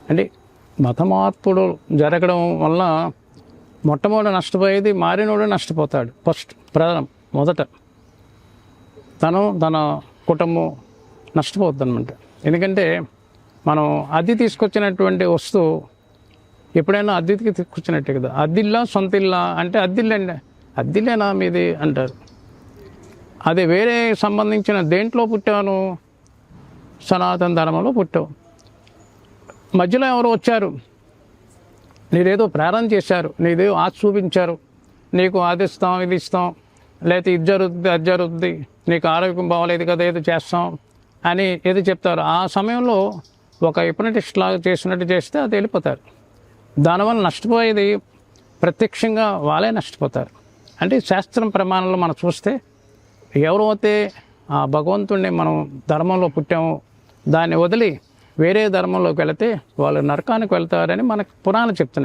అంటే మత మార్పుడు జరగడం వల్ల మొట్టమొదటి నష్టపోయేది మారినోడు నష్టపోతాడు. మొదట తన కుటుంబం నష్టపోతుంది అనమాట. ఎందుకంటే మనం అద్దె తీసుకొచ్చినటువంటి వస్తువు ఎప్పుడైనా అద్దెకి తీసుకొచ్చినట్టే కదా. అద్దిల్లా సొంత ఇల్లా అంటే అద్దిల్లేనా మీది అంటారు. అదే వేరే సంబంధించిన దేంట్లో పుట్టాను, సనాతన ధర్మంలో పుట్టావు. మధ్యలో ఎవరు వచ్చారు, నీదేదో ప్రారంభం చేశారు, నీదేదో ఆశ చూపించారు, నీకు అది ఇస్తాం ఇది ఇస్తాం, లేకపోతే ఇది జరుగుతుంది అది జరుగుతుంది, నీకు ఆరోగ్యం బాగోలేదు కదా ఏదో చేస్తాం అని ఏదో చెప్తారు. ఆ సమయంలో ఒక హిప్నటిస్ట్ లాగా చేసినట్టు చేస్తే అది వెళ్ళిపోతారు. దానివల్ల నష్టపోయేది ప్రత్యక్షంగా వాళ్ళే నష్టపోతారు. అంటే శాస్త్రం ప్రమాణంలో మనం చూస్తే ఎవరైతే ఆ భగవంతుడిని మనం ధర్మంలో పుట్టామో దాన్ని వదిలి వేరే ధర్మంలోకి వెళితే వాళ్ళు నరకానికి వెళ్తారని మనకు పురాణాలు చెప్తున్నాయి.